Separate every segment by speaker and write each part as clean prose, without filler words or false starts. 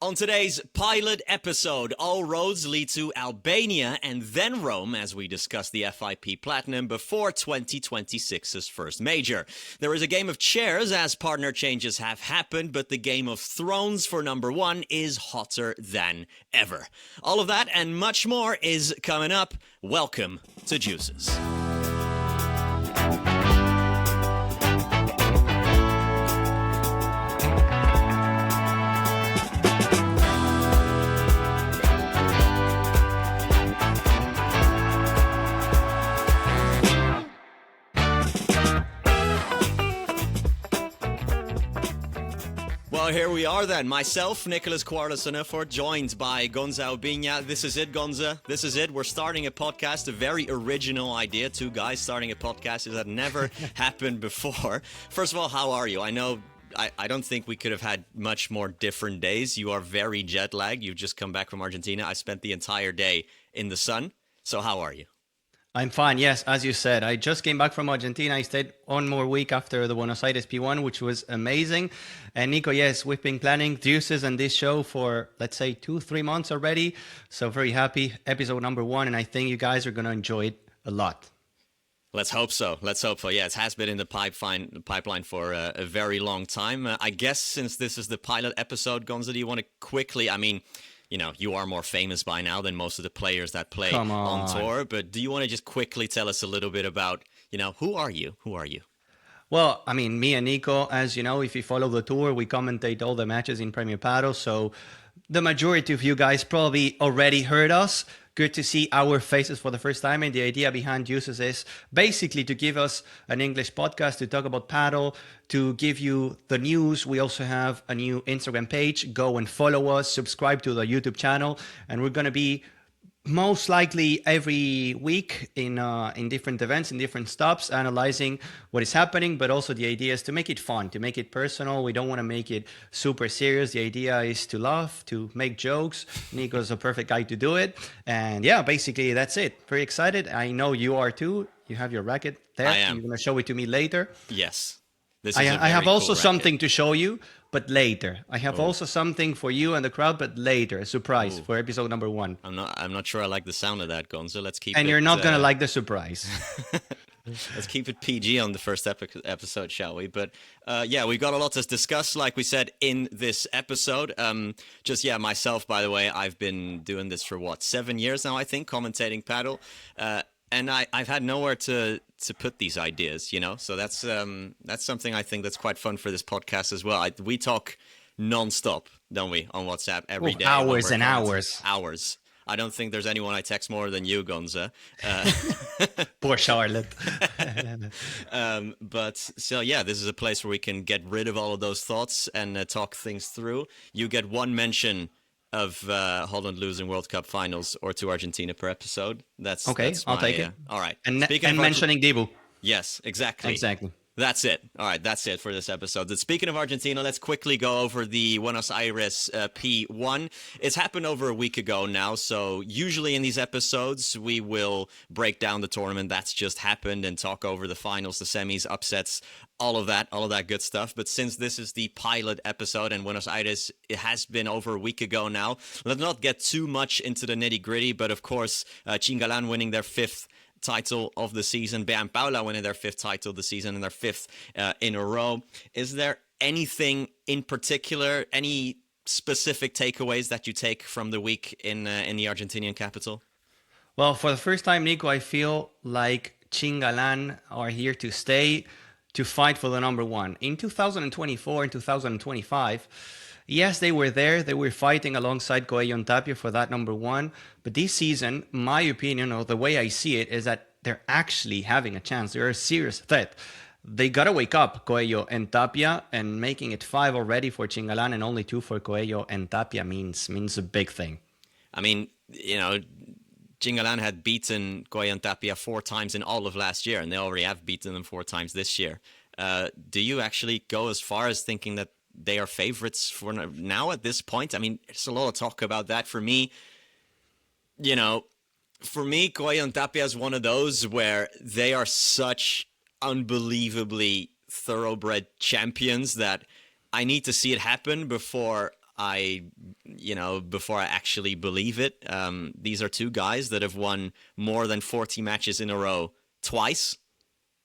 Speaker 1: On today's pilot episode, all roads lead to Albania and then Rome as we discuss the FIP Platinum before 2026's first major. There is a game of chairs as partner changes have happened, but the game of thrones for number one is hotter than ever. All of that and much more is coming up. Welcome to Deuces. Well, here we are then. Myself, Nicolás, Quarles and Ufford, joined by Gonza Oubiña. This is it, Gonza. This is it. We're starting a podcast, a very original idea. Two guys starting a podcast that never happened before. First of all, how are you? I know I don't think we could have had much more different days. You are very jet lagged. You've just come back from Argentina. I spent the entire day in the sun. So how are you?
Speaker 2: I'm fine, yes, as you said. I just came back from Argentina. I stayed one more week after the Buenos Aires P1, which was amazing. And Nico, yes, we've been planning Deuces and this show for, let's say, 2-3 months already. So very happy. Episode number 1, and I think you guys are going to enjoy it a lot.
Speaker 1: Let's hope so. Yeah, it has been in the pipeline for a very long time. I guess since this is the pilot episode, Gonza, do you want to quickly, you know, you are more famous by now than most of the players that play on tour. But do you want to just quickly tell us a little bit about, who are you?
Speaker 2: Well, me and Nico, as you know, if you follow the tour, we commentate all the matches in Premier Padel. So the majority of you guys probably already heard us. Good to see our faces for the first time. And the idea behind Deuces is basically to give us an English podcast to talk about paddle, to give you the news. We also have a new Instagram page. Go and follow us, subscribe to the YouTube channel. And we're going to be most likely every week in different events, in different stops, analyzing what is happening. But also the idea is to make it fun, to make it personal. We don't want to make it super serious. The idea is to laugh, to make jokes. Nico's a perfect guy to do it. And yeah, basically that's it. Very excited. I know you are too. You have your racket there.
Speaker 1: I am.
Speaker 2: You're going to show it to me later.
Speaker 1: Yes.
Speaker 2: I have also something to show you, but later. I have also something for you and the crowd, but later. A surprise for episode number 1.
Speaker 1: I'm not sure I like the sound of that, Gonza. Let's keep
Speaker 2: it. And you're not going to like the surprise.
Speaker 1: Let's keep it PG on the first episode, shall we? But yeah, we've got a lot to discuss, like we said, in this episode. Myself, by the way, I've been doing this for 7 years now, I think, commentating paddle. And I've had nowhere to put these ideas, So that's something I think that's quite fun for this podcast as well. We talk nonstop, don't we, on WhatsApp every day?
Speaker 2: Hours and hours.
Speaker 1: Hours. I don't think there's anyone I text more than you, Gonza.
Speaker 2: Poor Charlotte.
Speaker 1: This is a place where we can get rid of all of those thoughts and talk things through. You get one mention of Holland losing World Cup finals or to Argentina per episode. That's
Speaker 2: okay. I'll take it.
Speaker 1: All right.
Speaker 2: And mentioning Dibu.
Speaker 1: Yes, exactly. That's it. All right, that's it for this episode. But speaking of Argentina, let's quickly go over the Buenos Aires P1. It's happened over a week ago now, so usually in these episodes, we will break down the tournament that's just happened and talk over the finals, the semis, upsets, all of that good stuff. But since this is the pilot episode and Buenos Aires, it has been over a week ago now, let's not get too much into the nitty-gritty, but of course, Chingalan winning their 5th title of the season, Beam Paula winning their 5th title of the season and their 5th in a row. Is there anything in particular, any specific takeaways that you take from the week in the Argentinian capital?
Speaker 2: Well, for the first time, Nico, I feel like Chingalan are here to stay, to fight for the number 1. In 2024 and 2025, yes, they were there. They were fighting alongside Coello and Tapia for that number 1. But this season, my opinion, or the way I see it, is that they're actually having a chance. They're a serious threat. They got to wake up, Coello and Tapia, and making it 5 already for Chingalan and only 2 for Coello and Tapia means a big thing.
Speaker 1: Chingalan had beaten Coello and Tapia 4 times in all of last year, and they already have beaten them 4 times this year. Do you actually go as far as thinking that they are favorites for now at this point? There's a lot of talk about that. For me, Coello and Tapia is one of those where they are such unbelievably thoroughbred champions that I need to see it happen before before I actually believe it. These are two guys that have won more than 40 matches in a row twice.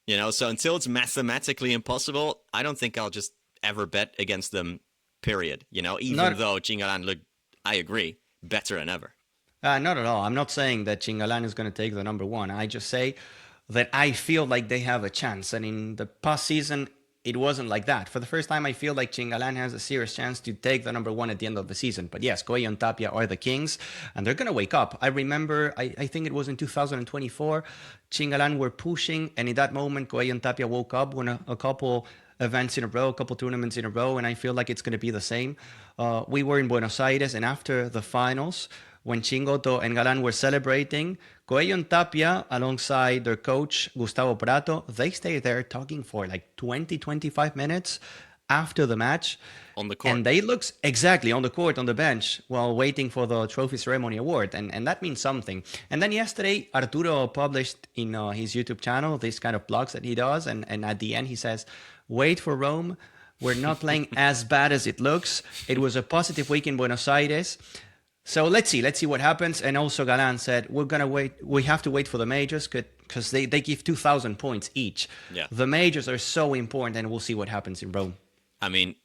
Speaker 1: So until it's mathematically impossible, I don't think I'll just ever bet against them, period. Even though Chingalan looked, I agree, better than ever.
Speaker 2: Not at all. I'm not saying that Chingalan is going to take the number one. I just say that I feel like they have a chance. And in the past season, it wasn't like that. For the first time, I feel like Chingalan has a serious chance to take the number one at the end of the season. But yes, Coello and Tapia are the kings, and they're going to wake up. I remember, I think it was in 2024, Chingalan were pushing, and in that moment, Coello and Tapia woke up, won a couple events in a row, a couple tournaments in a row, and I feel like it's going to be the same. We were in Buenos Aires, and after the finals, when Chingoto and Galan were celebrating, Coello and Tapia, alongside their coach, Gustavo Prato, they stayed there talking for like 20, 25 minutes after the match.
Speaker 1: On the court.
Speaker 2: And they looked exactly on the court, on the bench, while waiting for the trophy ceremony award. And that means something. And then yesterday, Arturo published in his YouTube channel these kind of blogs that he does. And at the end, he says, wait for Rome. We're not playing as bad as it looks. It was a positive week in Buenos Aires. So let's see what happens. And also Galan said, we're going to wait. We have to wait for the majors because they give 2,000 points each.
Speaker 1: Yeah.
Speaker 2: The majors are so important, and we'll see what happens in Rome.
Speaker 1: I mean,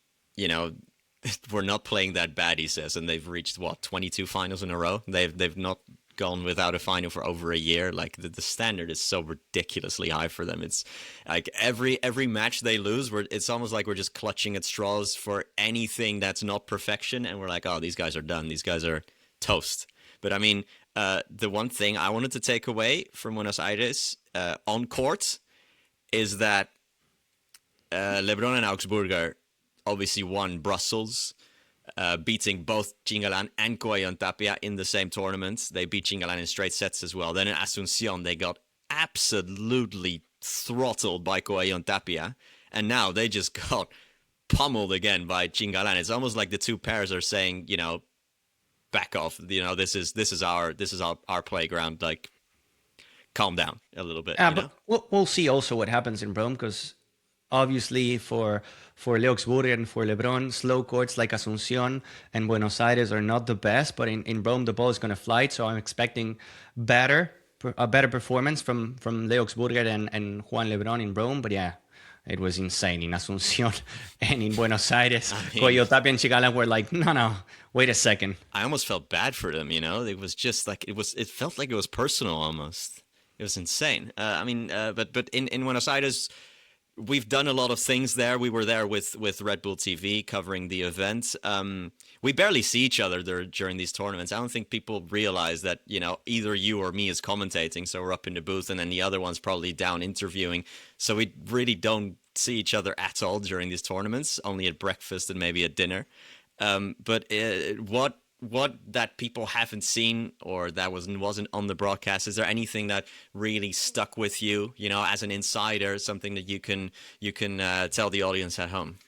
Speaker 1: we're not playing that bad, he says, and they've reached, 22 finals in a row? They've not gone without a final for over a year. Like, the standard is so ridiculously high for them. It's like every match they lose, it's almost like we're just clutching at straws for anything that's not perfection, and we're like, oh, these guys are done. These guys are toast. But I mean, the one thing I wanted to take away from Buenos Aires on court is that LeBron and Augsburger obviously won Brussels, beating both Chingalan and Coello and Tapia in the same tournament. They beat Chingalan in straight sets as well. Then in Asunción, they got absolutely throttled by Coello and Tapia. And now they just got pummeled again by Chingalan. It's almost like the two pairs are saying, back off. This is our playground. Like, calm down a little bit.
Speaker 2: But we'll see also what happens in Rome, because obviously for Augsburger and for LeBron, slow courts like Asunción and Buenos Aires are not the best, but in Rome the ball is going to fly, so I'm expecting a better performance from Leo Augsburger and Juan LeBron in Rome. But yeah, it was insane in Asunción and in Buenos Aires. Coello, Tapia, and Chingalan were like, no, wait a second.
Speaker 1: I almost felt bad for them, It was just like, it felt like it was personal almost. It was insane. But in Buenos Aires, we've done a lot of things there. We were there with Red Bull TV covering the event. We barely see each other during these tournaments. I don't think people realize that, either you or me is commentating. So we're up in the booth, and then the other one's probably down interviewing. So we really don't see each other at all during these tournaments, only at breakfast and maybe at dinner. But what that people haven't seen or that wasn't on the broadcast, is there anything that really stuck with you, as an insider, something that you can tell the audience at home?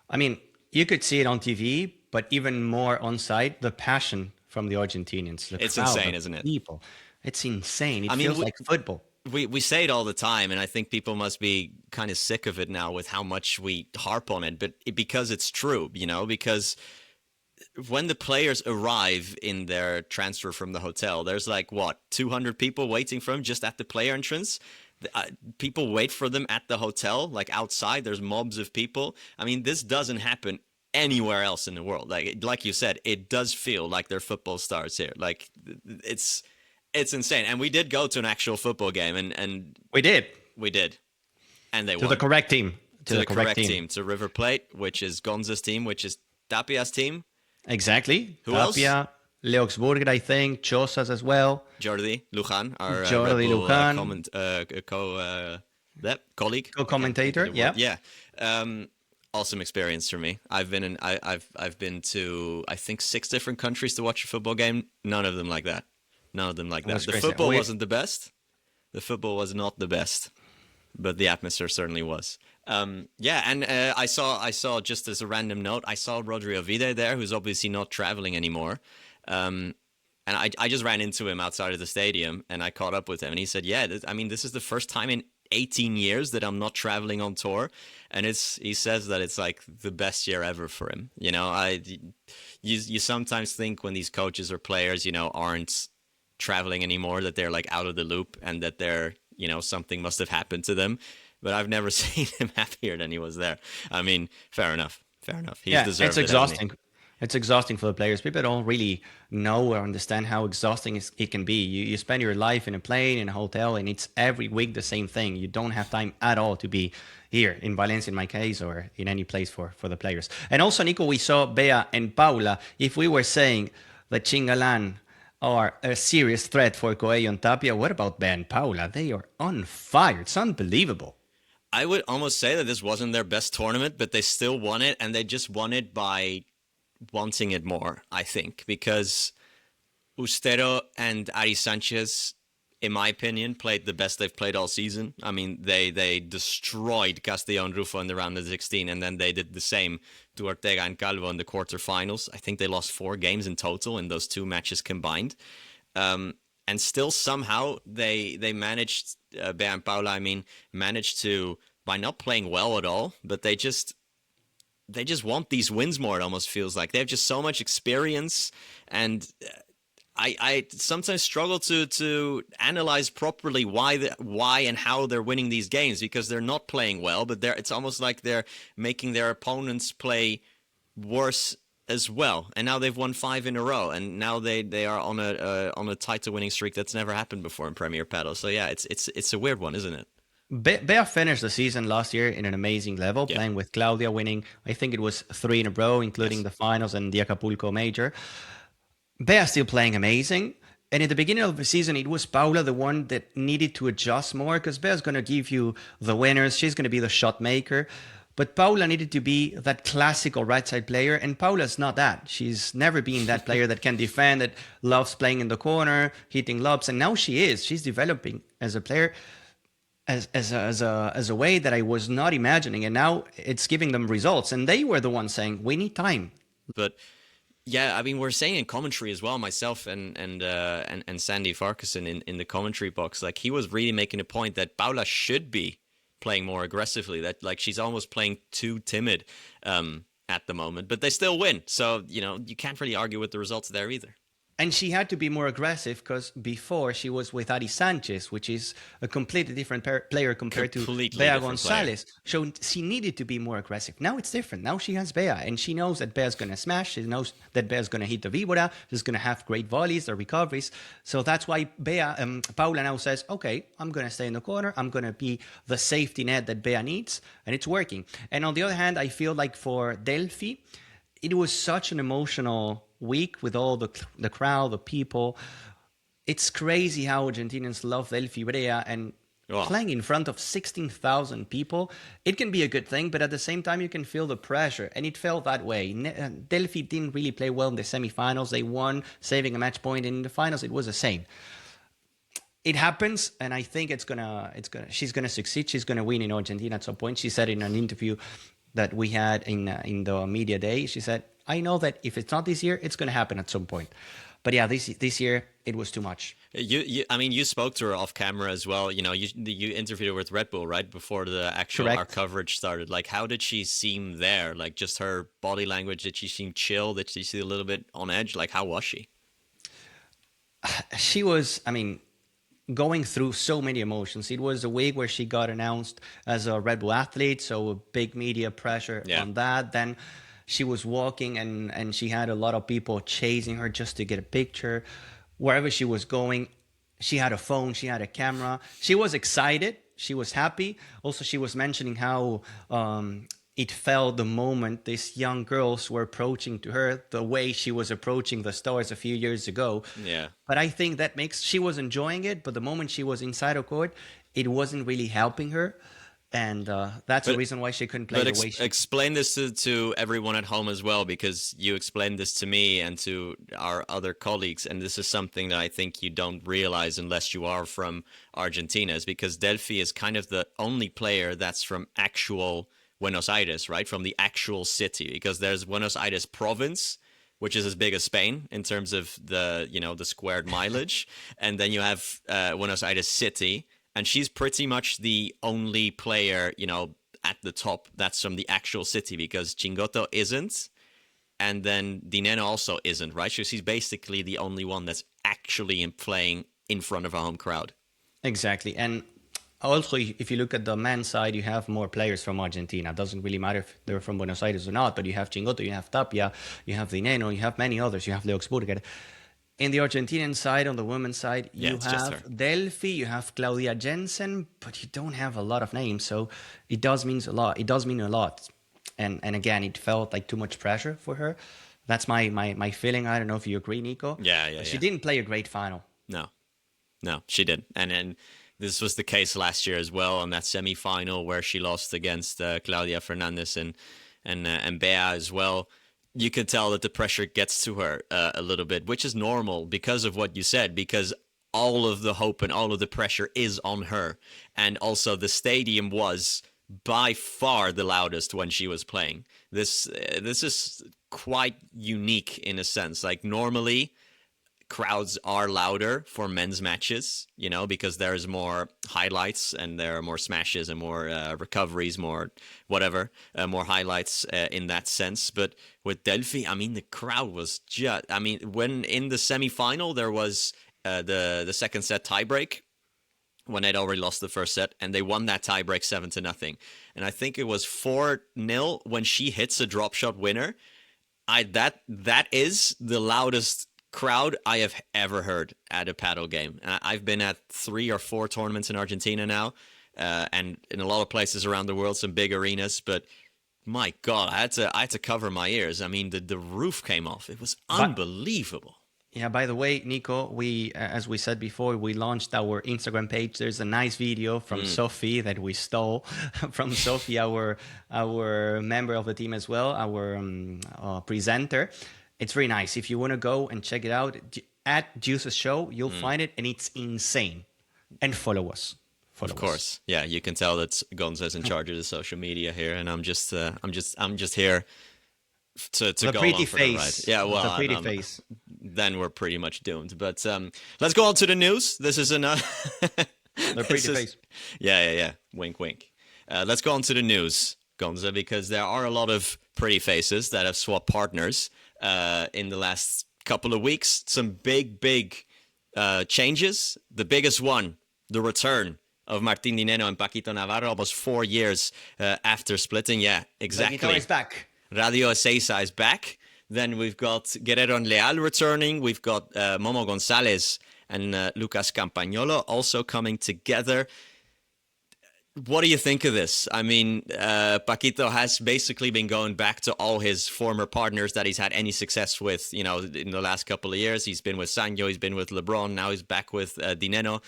Speaker 2: I mean, you could see it on TV, but even more on site, the passion from the Argentinians.
Speaker 1: It's insane, isn't it?
Speaker 2: People. It's insane. It feels like football.
Speaker 1: We say it all the time, and I think people must be kind of sick of it now with how much we harp on it, but because it's true, because when the players arrive in their transfer from the hotel, there's 200 people waiting for them just at the player entrance. People wait for them at the hotel, like outside. There's mobs of people. I mean, this doesn't happen anywhere else in the world. Like you said, it does feel like they're football stars here. Like, it's insane. And we did go to an actual football game, and
Speaker 2: we did,
Speaker 1: and they won.
Speaker 2: To the correct team,
Speaker 1: to the correct team, to River Plate, which is Gonza's team, which is Tapia's team. Who
Speaker 2: Tapia,
Speaker 1: else?
Speaker 2: Leo Augsburger, I think, Chosas as well.
Speaker 1: Jordi Lujan, our colleague,
Speaker 2: co-commentator.
Speaker 1: Yeah. Awesome experience for me. I've been to, I think, 6 different countries to watch a football game. None of them like that. The football wasn't the best. The football was not the best, but the atmosphere certainly was. I saw just as a random note, I saw Rodrigo Vide there, who's obviously not traveling anymore. And I just ran into him outside of the stadium, and I caught up with him, and he said, this is the first time in 18 years that I'm not traveling on tour. And he says that it's like the best year ever for him. you sometimes think when these coaches or players, aren't traveling anymore, that they're like out of the loop and that they're, something must have happened to them. But I've never seen him happier than he was there. I mean, fair enough. He's deserved
Speaker 2: it's exhausting. It's exhausting for the players. People don't really know or understand how exhausting it can be. You spend your life in a plane, in a hotel, and it's every week the same thing. You don't have time at all to be here in Valencia, in my case, or in any place for the players. And also, Nico, we saw Bea and Paula. If we were saying that Chingalan are a serious threat for Coelho and Tapia, what about Bea and Paula? They are on fire. It's unbelievable.
Speaker 1: I would almost say that this wasn't their best tournament, but they still won it, and they just won it by wanting it more, I think, because Ustero and Ari Sanchez, in my opinion, played the best they've played all season. I mean, they destroyed Castellón Rufo in the round of 16, and then they did the same to Ortega and Calvo in the quarterfinals. I think they lost 4 games in total in those 2 matches combined. And still somehow they managed, Bea and Paula, managed to, by not playing well at all, but they just want these wins more, it almost feels like. They have just so much experience, and I sometimes struggle to analyze properly why and how they're winning these games, because they're not playing well, but it's almost like they're making their opponents play worse as well. And now they've won 5 in a row, and now they are on a title winning streak that's never happened before in Premier Padel. So yeah, it's a weird one, isn't it?
Speaker 2: Bea finished the season last year in an amazing level, playing with Claudia, winning, I think it was 3 in a row, including the finals and the Acapulco Major. Bea still playing amazing. And at the beginning of the season, it was Paula, the one that needed to adjust more, because Bea's going to give you the winners. She's going to be the shot maker. But Paula needed to be that classical right side player, and Paula's not that. She's never been that player that can defend, that loves playing in the corner, hitting lobs, and now she is. She's developing as a player as a way that I was not imagining, and now it's giving them results. And they were the ones saying, we need time.
Speaker 1: But yeah, we're saying in commentary as well, myself and Sandy Farquharson in the commentary box, like, he was really making a point that Paula should be playing more aggressively, that like she's almost playing too timid at the moment, but they still win. So, you can't really argue with the results there either.
Speaker 2: And she had to be more aggressive because before she was with Ari Sanchez, which is a completely different player compared to Bea Gonzalez. So she needed to be more aggressive. Now it's different. Now she has Bea, and she knows that Bea's going to smash. She knows that Bea's going to hit the víbora. She's going to have great volleys, the recoveries. So that's why Paula now says, okay, I'm going to stay in the corner. I'm going to be the safety net that Bea needs, and it's working. And on the other hand, I feel like for Delphi, it was such an emotional week with all the crowd, the people. It's crazy how Argentinians love Delphi Brea, and playing in front of 16,000 people, it can be a good thing, but at the same time you can feel the pressure, and it felt that way. Delphi didn't really play well in the semifinals. They won, saving a match point, and in the finals it was the same. It happens, and I think she's gonna succeed. She's gonna win in Argentina at some point. She said in an interview that we had in the media day, she said, I know that if it's not this year, it's going to happen at some point. But yeah, this year, it was too much.
Speaker 1: You spoke to her off camera as well. You interviewed her with Red Bull, right? Before the actual our coverage started. Like, how did she seem there? Like, just her body language, did she seem chill? Did she seem a little bit on edge? Like, how was she?
Speaker 2: She was, going through so many emotions. It was a week where she got announced as a Red Bull athlete, so a big media pressure on that. Then she was walking and she had a lot of people chasing her just to get a picture. Wherever she was going, she had a phone, she had a camera. She was excited. She was happy. Also, she was mentioning how it felt the moment these young girls were approaching to her, the way she was approaching the stars a few years ago.
Speaker 1: Yeah.
Speaker 2: But I think she was enjoying it, but the moment she was inside a court, it wasn't really helping her. And that's the reason why she couldn't play the way she...
Speaker 1: Explain this to everyone at home as well, because you explained this to me and to our other colleagues, and this is something that I think you don't realize unless you are from Argentina, is because Delphi is kind of the only player that's from actual Buenos Aires, right? From the actual city, because there's Buenos Aires province, which is as big as Spain in terms of the squared mileage, and then you have Buenos Aires city. And she's pretty much the only player, at the top that's from the actual city, because Chingoto isn't. and then Nenno also isn't, right? So she's basically the only one that's actually playing in front of a home crowd.
Speaker 2: Exactly. And also, if you look at the men's side, you have more players from Argentina. It doesn't really matter if they're from Buenos Aires or not, but you have Chingoto, you have Tapia, you have Nenno, you have many others, you have Leuxburger. In the Argentinian side, on the women's side, you have Delphi, you have Claudia Jensen, but you don't have a lot of names. So it does mean a lot. It does mean a lot. And again, it felt like too much pressure for her. That's my feeling. I don't know if you agree, Nico.
Speaker 1: Yeah.
Speaker 2: She didn't play a great final.
Speaker 1: No, she didn't. And this was the case last year as well on that semifinal where she lost against Claudia Fernandez and Bea as well. You could tell that the pressure gets to her a little bit, which is normal because of what you said, because all of the hope and all of the pressure is on her. And also the stadium was by far the loudest when she was playing. This is quite unique in a sense. Like normally crowds are louder for men's matches, you know, because there's more highlights and there are more smashes and more recoveries, more whatever, more highlights in that sense. But with Delphi, I mean, the crowd was just, I mean, when in the semifinal, there was the second set tiebreak when they'd already lost the first set, and they won that tiebreak 7-0. And I think it was 4-0 when she hits a drop shot winner. That is the loudest crowd I have ever heard at a paddle game. I've been at 3 or 4 tournaments in Argentina now, and in a lot of places around the world, some big arenas, but my God, I had to cover my ears. I mean, the roof came off. It was unbelievable.
Speaker 2: Yeah, by the way, Nico, we, as we said before, we launched our Instagram page. There's a nice video from Sophie that we stole from Sophie, our member of the team as well, our presenter. It's very nice. If you want to go and check it out, at Deuces Show, you'll find it, and it's insane. And follow us. Of
Speaker 1: course, yeah. You can tell that Gonza's in charge of the social media here, and I'm just here to
Speaker 2: the
Speaker 1: go
Speaker 2: pretty
Speaker 1: along for the ride.
Speaker 2: face.
Speaker 1: Yeah, well,
Speaker 2: the pretty face.
Speaker 1: Then we're pretty much doomed. But let's go on to the news. This is enough.
Speaker 2: The pretty face.
Speaker 1: Yeah. Wink, wink. Let's go on to the news, Gonza, because there are a lot of pretty faces that have swapped partners in the last couple of weeks. Some big changes. The biggest one, the return of Martín Nenno and Paquito Navarro, almost 4 years after splitting. Yeah, exactly.
Speaker 2: Paquito is back.
Speaker 1: Radio Ezeiza is back. Then we've got Guerrero and Leal returning. We've got Momo González and Lucas Campagnolo also coming together. What do you think of this? I mean, Paquito has basically been going back to all his former partners that he's had any success with, you know, in the last couple of years. He's been with Sanyo, he's been with LeBron, now he's back with Nenno.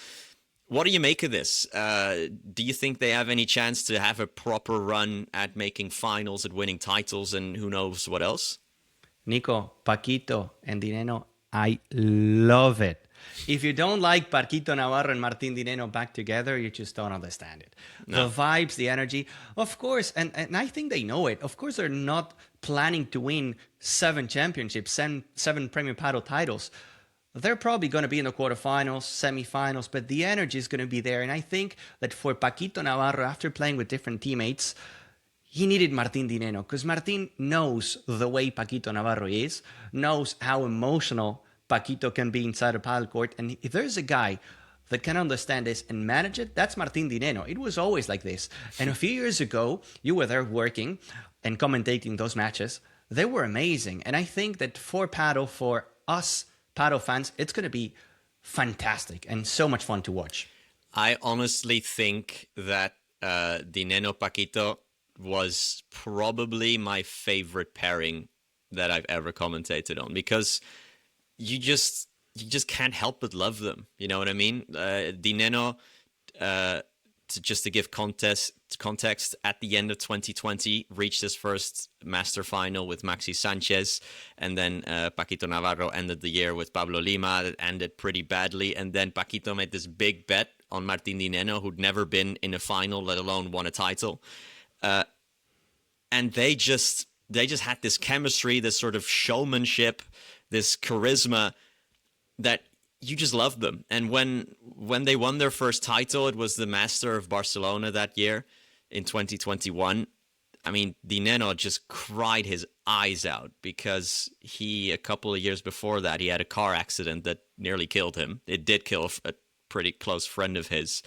Speaker 1: What do you make of this? Do you think they have any chance to have a proper run at making finals, at winning titles, and who knows what else?
Speaker 2: Nico, Paquito and Nenno, I love it. If you don't like Paquito Navarro and Martín Nenno back together, you just don't understand it. No. The vibes, the energy, of course, and I think they know it. Of course, they're not planning to win 7 championships, 7 Premier Padel titles. They're probably going to be in the quarterfinals, semifinals, but the energy is going to be there. And I think that for Paquito Navarro, after playing with different teammates, he needed Martín Nenno because Martín knows the way Paquito Navarro is, knows how emotional Paquito can be inside a paddle court. And if there's a guy that can understand this and manage it, that's Martín Nenno. It was always like this. And a few years ago, you were there working and commentating those matches. They were amazing. And I think that for paddle, for us paddle fans, it's going to be fantastic and so much fun to watch.
Speaker 1: I honestly think that the Nenno Paquito was probably my favorite pairing that I've ever commentated on, because you just can't help but love them. You know what I mean? Nenno, to give context, at the end of 2020, reached his first master final with Maxi Sanchez, and then Paquito Navarro ended the year with Pablo Lima. That ended pretty badly, and then Paquito made this big bet on Martín Nenno, who'd never been in a final, let alone won a title. And they just had this chemistry, this sort of showmanship, this charisma that you just loved them. And when they won their first title, it was the Master of Barcelona that year in 2021. I mean, the Nenno just cried his eyes out because a couple of years before that, he had a car accident that nearly killed him. It did kill a pretty close friend of his.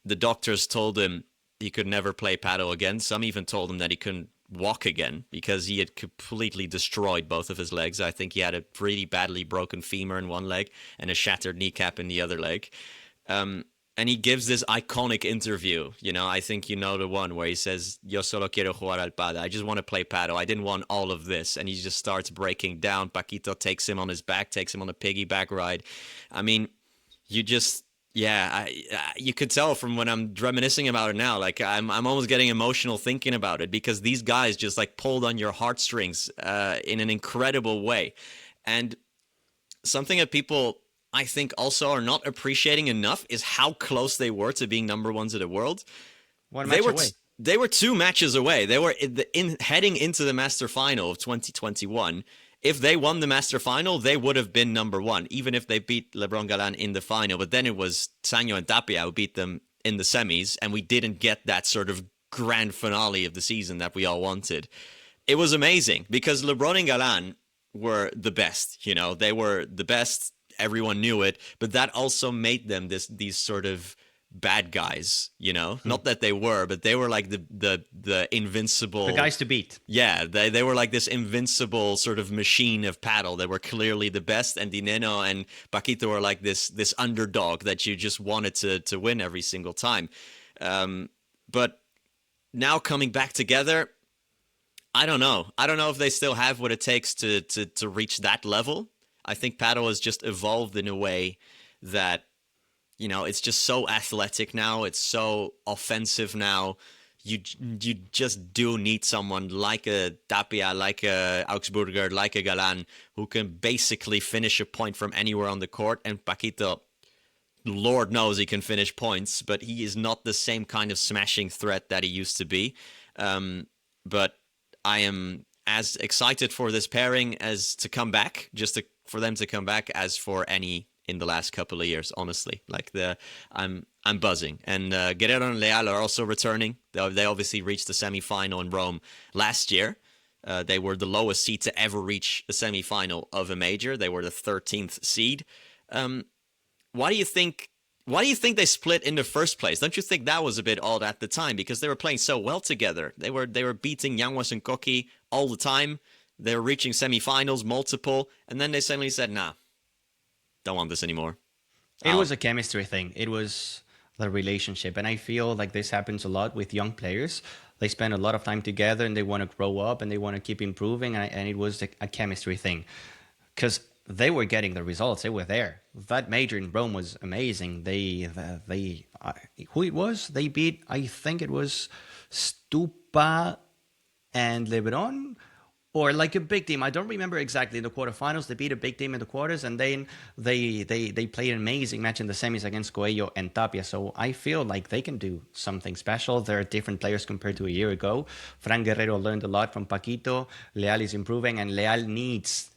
Speaker 1: The doctors told him he could never play paddle again. Some even told him that he couldn't walk again because he had completely destroyed both of his legs. I think he had a pretty badly broken femur in one leg and a shattered kneecap in the other leg. And he gives this iconic interview, I think you know the one where he says, Yo solo quiero jugar al pádel. I just want to play paddle. I didn't want all of this. And he just starts breaking down. Paquito takes him on his back, takes him on a piggyback ride. I mean, you could tell from when I'm reminiscing about it now, like I'm almost getting emotional thinking about it because these guys just like pulled on your heartstrings in an incredible way. And something that people, I think, also are not appreciating enough is how close they were to being number ones of the world.
Speaker 2: One match away.
Speaker 1: They were 2 matches away. They were heading into the Master Final of 2021. If they won the Master Final, they would have been number one, even if they beat LeBron Galan in the final. But then it was Sanyo and Tapia who beat them in the semis, and we didn't get that sort of grand finale of the season that we all wanted. It was amazing because LeBron and Galan were the best. They were the best. Everyone knew it, but that also made them these sort of bad guys, Not that they were, but they were like the invincible...
Speaker 2: The guys to beat.
Speaker 1: Yeah, they were like this invincible sort of machine of paddle. They were clearly the best, and Di Nenno and Paquito were like this underdog that you just wanted to win every single time. But now coming back together, I don't know. I don't know if they still have what it takes to reach that level. I think paddle has just evolved in a way that, it's just so athletic now. It's so offensive now. You just do need someone like a Tapia, like a Augsburger, like a Galan, who can basically finish a point from anywhere on the court. And Paquito, Lord knows he can finish points, but he is not the same kind of smashing threat that he used to be. But I am as excited for this pairing as to come back, for them to come back, as for any in the last couple of years, honestly. I'm buzzing. And Guerrero and Leal are also returning. They obviously reached the semifinal in Rome last year. They were the lowest seed to ever reach a semifinal of a major. They were the 13th seed. Why do you think they split in the first place? Don't you think that was a bit odd at the time? Because they were playing so well together. They were beating Yanguas and Koki all the time. They were reaching semifinals, multiple, and then they suddenly said, nah, don't want this anymore.
Speaker 2: It was a chemistry thing. It was the relationship. And I feel like this happens a lot with young players. They spend a lot of time together and they want to grow up and they want to keep improving. And it was a chemistry thing because they were getting the results. They were there. That major in Rome was amazing. Who it was? They beat, I think it was Stupa and LeBron. Or like a big team. I don't remember exactly. In the quarterfinals, they beat a big team in the quarters, and then they played an amazing match in the semis against Coelho and Tapia. So I feel like they can do something special. They're different players compared to a year ago. Fran Guerrero learned a lot from Paquito. Leal is improving, and Leal needs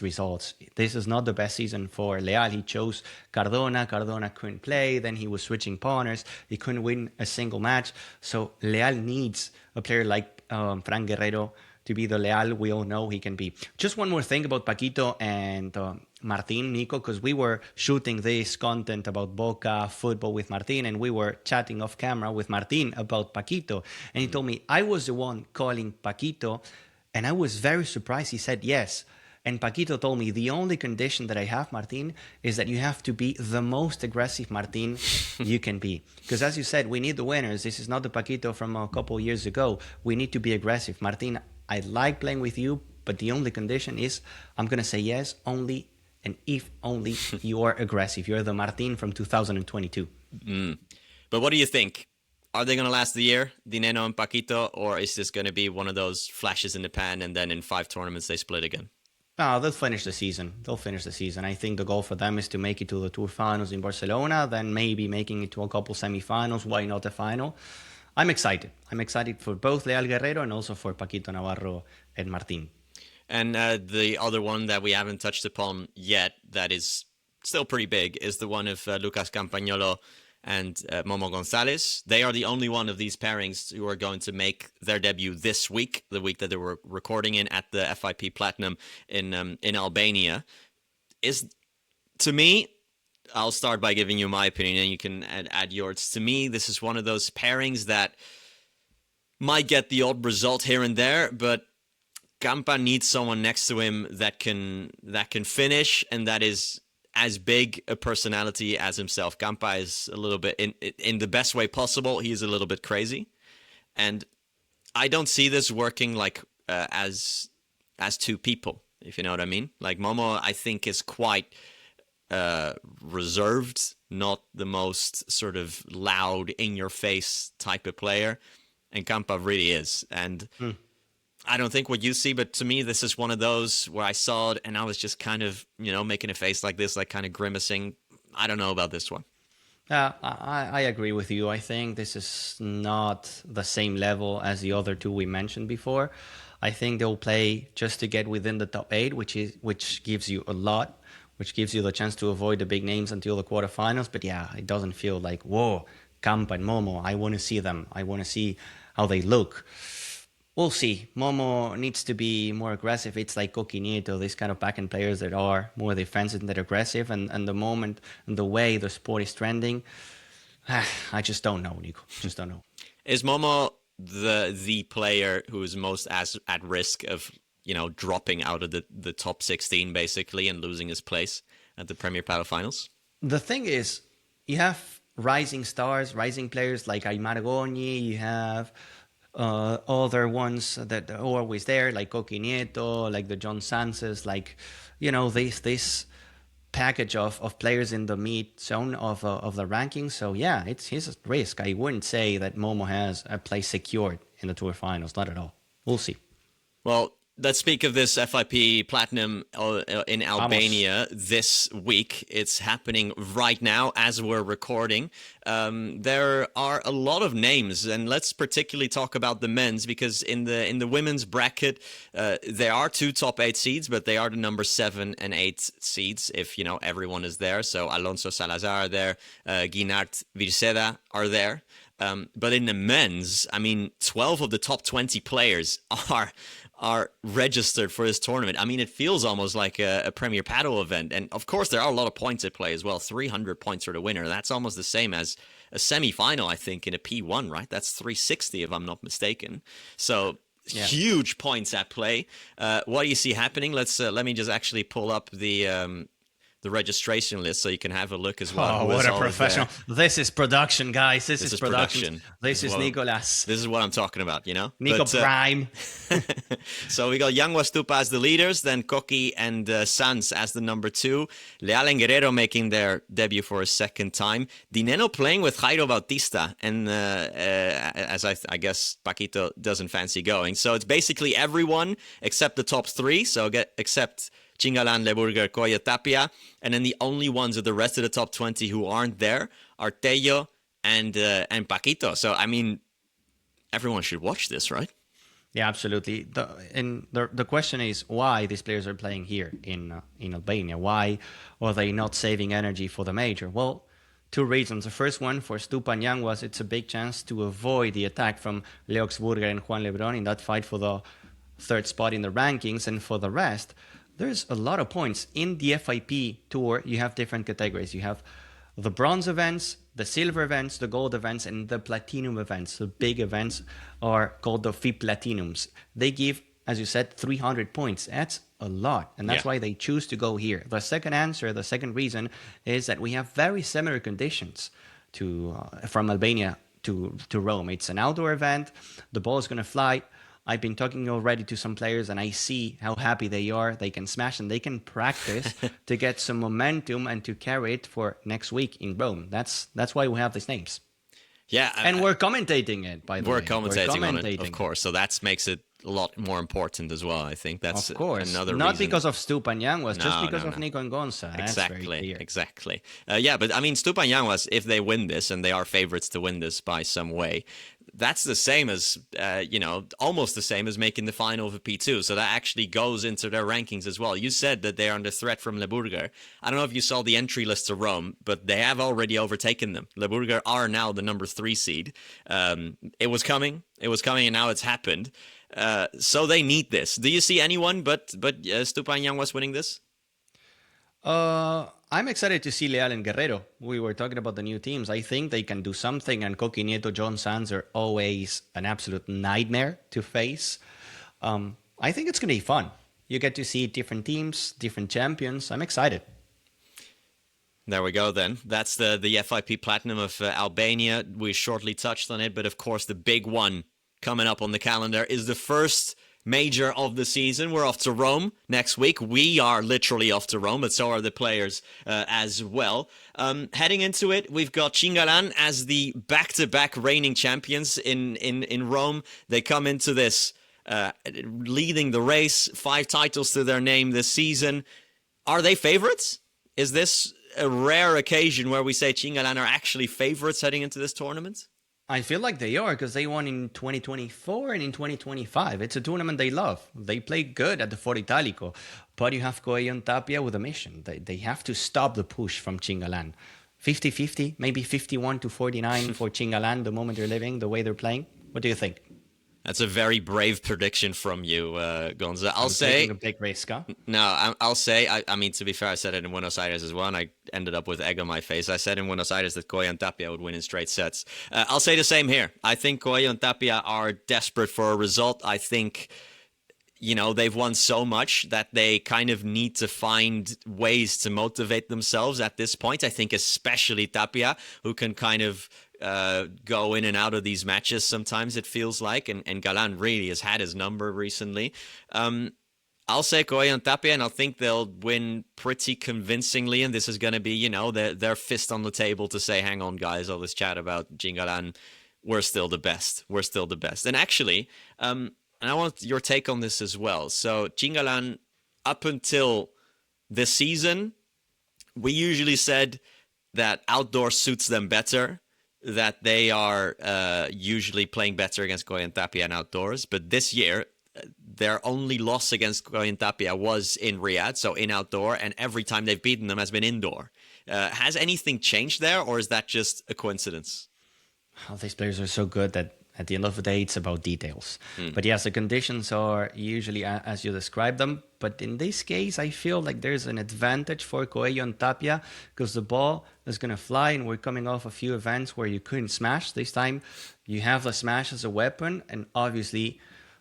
Speaker 2: results. This is not the best season for Leal. He chose Cardona. Cardona couldn't play. Then he was switching partners. He couldn't win a single match. So Leal needs a player like Fran Guerrero to be the Leal we all know he can be. Just one more thing about Paquito and Martin, Nico, because we were shooting this content about Boca football with Martin, and we were chatting off camera with Martin about Paquito. And he told me, I was the one calling Paquito, and I was very surprised. He said yes. And Paquito told me, the only condition that I have, Martin, is that you have to be the most aggressive Martin you can be. Because as you said, we need the winners. This is not the Paquito from a couple years ago. We need to be aggressive. Martin, I like playing with you, but the only condition is I'm going to say yes only and if only you are aggressive. You're the Martin from 2022.
Speaker 1: But what do you think? Are they going to last the year, Di Nenno and Paquito, or is this going to be one of those flashes in the pan and then in 5 tournaments they split again?
Speaker 2: No, they'll finish the season. I think the goal for them is to make it to the Tour finals in Barcelona, then maybe making it to a couple semifinals. Why not a final? I'm excited. I'm excited for both Leal Guerrero and also for Paquito Navarro and Martin.
Speaker 1: And the other one that we haven't touched upon yet that is still pretty big is the one of Lucas Campagnolo and Momo Gonzalez. They are the only one of these pairings who are going to make their debut this week, the week that they were recording in at the FIP Platinum in Albania. To me, I'll start by giving you my opinion, and you can add yours. To me, this is one of those pairings that might get the odd result here and there, but Gampa needs someone next to him that can finish and that is as big a personality as himself. Gampa is a little bit, in the best way possible, he's a little bit crazy. And I don't see this working like as two people, if you know what I mean. Like Momo, I think, is quite reserved, not the most sort of loud, in-your-face type of player. And Gampa really is. And I don't think what you see, but to me, this is one of those where I saw it and I was just kind of, making a face like this, like kind of grimacing. I don't know about this one.
Speaker 2: I agree with you. I think this is not the same level as the other two we mentioned before. I think they'll play just to get within the top 8, which gives you a lot, which gives you the chance to avoid the big names until the quarterfinals. But yeah, it doesn't feel like, whoa, Gampa and Momo, I want to see them. I want to see how they look. We'll see. Momo needs to be more aggressive. It's like Coqui Nieto, these kind of back-end players that are more defensive than aggressive. And the moment and the way the sport is trending, I just don't know, Nico. Just don't know.
Speaker 1: Is Momo the player who is most at risk of, dropping out of the top 16, basically, and losing his place at the Premier Padel Finals?
Speaker 2: The thing is, you have rising stars, rising players like Aymar Goni, you have other ones that are always there, like Coqui Nieto, like the John Sanses, like, this package of players in the mid zone of the rankings. So yeah, it's his risk. I wouldn't say that Momo has a place secured in the Tour Finals, not at all. We'll see.
Speaker 1: Well, let's speak of this FIP Platinum in Albania this week. It's happening right now as we're recording. There are a lot of names, and let's particularly talk about the men's, because in the women's bracket, there are 2 top 8 seeds, but they are the number 7 and 8 seeds if everyone is there. So Alonso Salazar are there, Guinart Virseda are there. But in the men's, 12 of the top 20 players are registered for this tournament. It feels almost like a Premier Padel event. And of course, there are a lot of points at play as well. 300 points for the winner. That's almost the same as a semi-final, I think, in a P1, right? That's 360, if I'm not mistaken. So huge points at play. What do you see happening? Let me just actually pull up the registration list so you can have a look as well.
Speaker 2: Oh, what a professional. This is production, guys. This is production. This is Nicolás.
Speaker 1: This is what I'm talking about,
Speaker 2: Nico Prime.
Speaker 1: So we got Yangua Stupa as the leaders, then Coqui and Sanz as the number 2. Leal and Guerrero making their debut for a second time. Nenno playing with Jairo Bautista, and as I guess Paquito doesn't fancy going. So it's basically everyone except the top 3, except Chingalan, Leburger, Koya, Tapia, and then the only ones of the rest of the top 20 who aren't there are Tello and Paquito. So everyone should watch this, right?
Speaker 2: Yeah, absolutely. The question is why these players are playing here in Albania. Why are they not saving energy for the major? Well, 2 reasons. The first one, for Stupa and Yang, was it's a big chance to avoid the attack from Leox Burger and Juan Lebron in that fight for the 3rd spot in the rankings. And for the rest, there's a lot of points. In the FIP Tour, you have different categories. You have the bronze events, the silver events, the gold events, and the platinum events. The big events are called the FIP Platinums. They give, as you said, 300 points. That's a lot, and that's why they choose to go here. The second reason is that we have very similar conditions from Albania to Rome. It's an outdoor event. The ball is going to fly. I've been talking already to some players, and I see how happy they are. They can smash, and they can practice to get some momentum and to carry it for next week in Rome. That's why we have these names.
Speaker 1: Yeah.
Speaker 2: And we're commentating it, by the way.
Speaker 1: We're commentating on it, of course. So that makes it a lot more important as well, I think. That's
Speaker 2: of course.
Speaker 1: Another
Speaker 2: Not
Speaker 1: reason.
Speaker 2: because of Stupa and Yanguas, just because of Nico and Gonza.
Speaker 1: Exactly. Yeah, but Stupa and Yanguas, if they win this, and they are favorites to win this by some way, that's the same as, almost the same as making the final of a P2. So that actually goes into their rankings as well. You said that they're under threat from Le Burger. I don't know if you saw the entry list to Rome, but they have already overtaken them. Le Burger are now the number 3 seed. It was coming, and now it's happened. So they need this. Do you see anyone but Stupa and Young was winning this?
Speaker 2: I'm excited to see Leal and Guerrero. We were talking about the new teams. I think they can do something, and Coqui Nieto, John Sands are always an absolute nightmare to face. I think it's going to be fun. You get to see different teams, different champions. I'm excited.
Speaker 1: There we go then. That's the FIP Platinum of Albania. We shortly touched on it, but of course the big one coming up on the calendar is the first major of the season. We're off to Rome next week. We are literally off to Rome, but so are the players as well. Heading into it, we've got Chingalan as the back-to-back reigning champions in Rome. They come into this leading the race, 5 titles to their name this season. Are they favorites? Is this a rare occasion where we say Chingalan are actually favorites heading into this tournament?
Speaker 2: I feel like they are, because they won in 2024 and in 2025. It's a tournament they love. They play good at the Foro Italico, but you have Coelho and Tapia with a mission. They have to stop the push from Chingalan. 50-50, maybe 51-49 for Chingalan, the moment they're living, the way they're playing. What do you think?
Speaker 1: That's a very brave prediction from you, Gonza.
Speaker 2: I'm taking a big risk, huh?
Speaker 1: No, I'll say, I mean, to be fair, I said it in Buenos Aires as well, and I ended up with egg on my face. I said in Buenos Aires that Coelho and Tapia would win in straight sets. I'll say the same here. I think Coelho and Tapia are desperate for a result. I think, they've won so much that they kind of need to find ways to motivate themselves at this point. I think especially Tapia, who can kind of go in and out of these matches sometimes, it feels like, and Galan really has had his number recently. I'll say Coelho and Tapia, and I think they'll win pretty convincingly, and this is going to be, their fist on the table to say, hang on guys, all this chat about Chingalan, we're still the best. And actually, and I want your take on this as well. So Chingalan, up until this season, we usually said that outdoor suits them better, that they are usually playing better against Coelho and Tapia and outdoors. But this year, their only loss against Coelho and Tapia was in Riyadh, so in outdoor, and every time they've beaten them has been indoor. Has anything changed there, or is that just a coincidence?
Speaker 2: Oh, these players are so good that at the end of the day, it's about details. But yes, the conditions are usually as you described them. But in this case, I feel like there's an advantage for Coelho and Tapia, because the ball is going to fly, and we're coming off a few events where you couldn't smash. This time, you have the smash as a weapon, and obviously,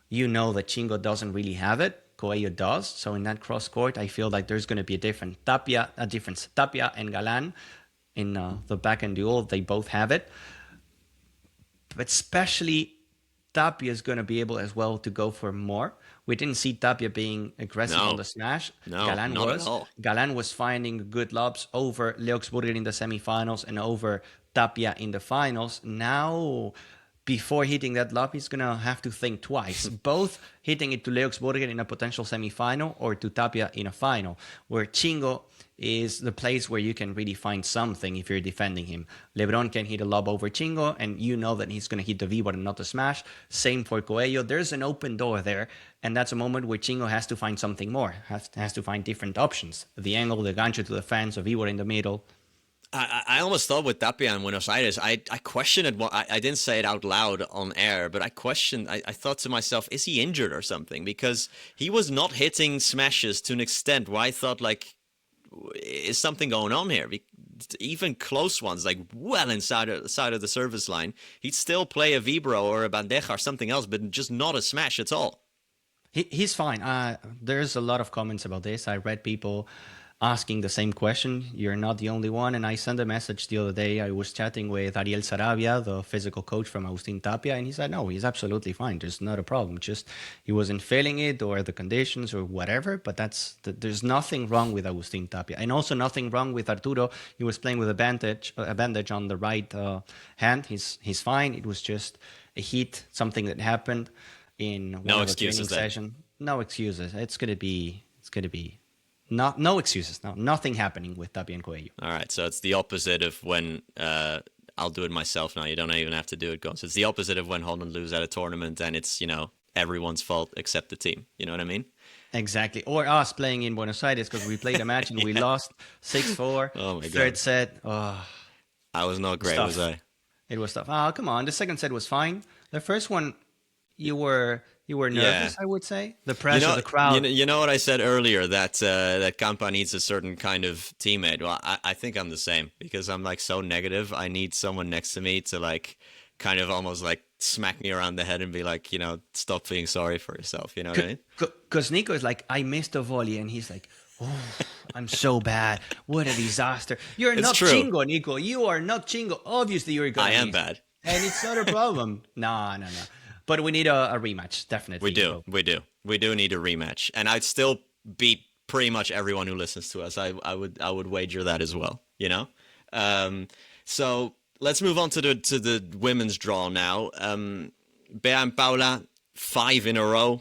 Speaker 2: you know that Chingo doesn't really have it. Coelho does. So in that cross court, I feel like there's going to be a difference. Tapia and Galan in the back end duel, they both have it. But especially Tapia is going to be able as well to go for more. We didn't see Tapia being aggressive on the smash.
Speaker 1: No,
Speaker 2: Galan
Speaker 1: not
Speaker 2: was.
Speaker 1: at all.
Speaker 2: Galan was finding good lobs over Leoksburger in the semifinals and over Tapia in the finals. Now, before hitting that lob, he's going to have to think twice. Both hitting it to Leoksburger in a potential semifinal or to Tapia in a final, where Chingo is the place where you can really find something if you're defending him. Lebron can hit a lob over Chingo, and you know that he's going to hit the V-bar and not the smash. Same for Coelho. There's an open door there, and that's a moment where Chingo has to find something more, has to find different options. The angle, the gancho to the fence, a V-bar in the middle.
Speaker 1: I almost thought with Tapia in Buenos Aires, I questioned it. I didn't say it out loud on air, but I thought to myself, is he injured or something? Because he was not hitting smashes to an extent where I thought, like, is something going on here? Even close ones, like well inside of the service line, he'd still play a vibro or a bandeja or something else, but just not a smash at all.
Speaker 2: He's fine. There's a lot of comments about this. I read people asking the same question. You're not the only one. And I sent a message the other day. I was chatting with Ariel Sarabia, the physical coach from Agustin Tapia, and he said, no, he's absolutely fine. There's not a problem. Just he wasn't feeling it or the conditions or whatever. But there's nothing wrong with Agustin Tapia. And also nothing wrong with Arturo. He was playing with a bandage on the right hand. He's fine. It was just a hit, something that happened in one of the training session. No excuses. It's gonna be no excuses. No, nothing happening with Tapia and Coelho.
Speaker 1: All right, so it's the opposite of when I'll do it myself now. You don't even have to do it, Gonz. It's the opposite of when Holland lose at a tournament and it's, everyone's fault except the team. You know what I mean?
Speaker 2: Exactly. Or us playing in Buenos Aires because we played a match and we lost 6-4.
Speaker 1: Oh, my God.
Speaker 2: Third set. Oh,
Speaker 1: I was not great, was I?
Speaker 2: It was tough. Oh, come on. The second set was fine. The first one, you were nervous, I would say. The pressure, the crowd.
Speaker 1: You know what I said earlier, that that Campa needs a certain kind of teammate. Well, I think I'm the same because I'm like so negative. I need someone next to me to like kind of almost like smack me around the head and be like, stop being sorry for yourself. You know what I mean?
Speaker 2: Because Nico is like, I missed a volley, and he's like, oh, I'm so bad. What a disaster. You're not Chingo, Nico. You are not Chingo. Obviously, you're good.
Speaker 1: I am bad.
Speaker 2: And it's not a problem. No. But we need a rematch, definitely.
Speaker 1: We do need a rematch. And I'd still beat pretty much everyone who listens to us. I would wager that as well, So let's move on to the women's draw now. Bea and Paula, 5 in a row.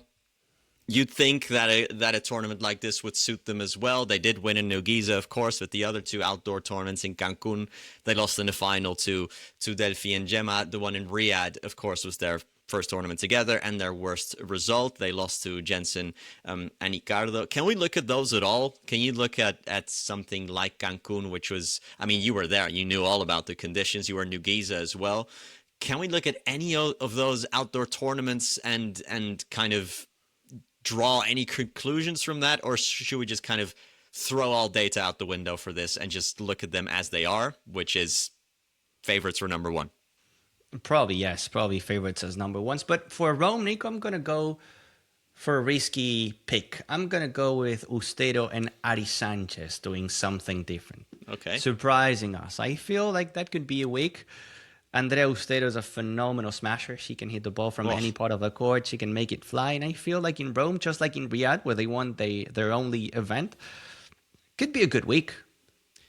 Speaker 1: You'd think that a tournament like this would suit them as well. They did win in Nogisa, of course, but the other 2 outdoor tournaments in Cancun, they lost in the final to Delphi and Gemma. The one in Riyadh, of course, was their first tournament together and their worst result. They lost to Jensen and Ricardo. Can we look at those at all? Can you look at something like Cancun, which was, you were there. You knew all about the conditions. You were in Nogisa as well. Can we look at any of those outdoor tournaments and kind of draw any conclusions from that, or should we just kind of throw all data out the window for this and just look at them as they are, which is favorites for number 1?
Speaker 2: Probably, yes. Probably favorites as number 1s. But for Rome, Nico, I'm going to go for a risky pick. I'm going to go with Ustero and Ari Sanchez doing something different.
Speaker 1: Okay.
Speaker 2: Surprising us. I feel like that could be a week. Andrea Ustero is a phenomenal smasher. She can hit the ball from any part of the court. She can make it fly. And I feel like in Rome, just like in Riyadh, where they won their only event, could be a good week.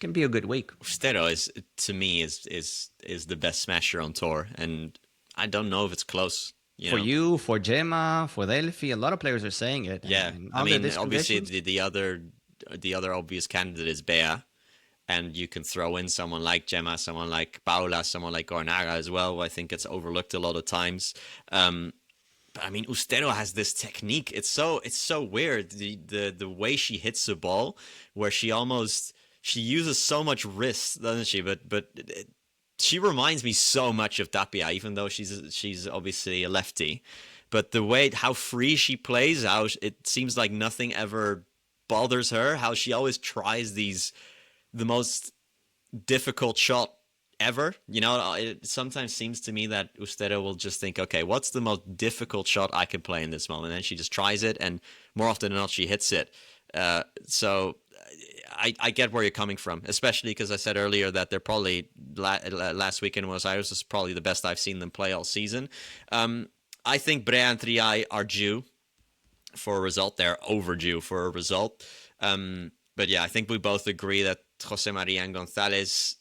Speaker 2: Can be a good week.
Speaker 1: Ustero is, to me, is the best smasher on tour. And I don't know if it's close.
Speaker 2: You, for Gemma, for Delphi, a lot of players are saying it.
Speaker 1: Yeah. Obviously, the other obvious candidate is Bea. And you can throw in someone like Gemma, someone like Paula, someone like Gornaga as well. I think it's overlooked a lot of times. But Ustero has this technique. It's so weird. The way she hits the ball, where she uses so much wrist, doesn't she? But she reminds me so much of Tapia, even though she's obviously a lefty. But the way how free she plays, how it seems like nothing ever bothers her. How she always tries the most difficult shot ever. It sometimes seems to me that Ustero will just think, okay, what's the most difficult shot I can play in this moment? And then she just tries it, and more often than not, she hits it. So I get where you're coming from, especially because I said earlier that they're probably, last week in Buenos Aires was probably the best I've seen them play all season. I think Brea and Triay are due for a result. They're overdue for a result. But yeah, I think we both agree that Jose Maria and Gonzalez,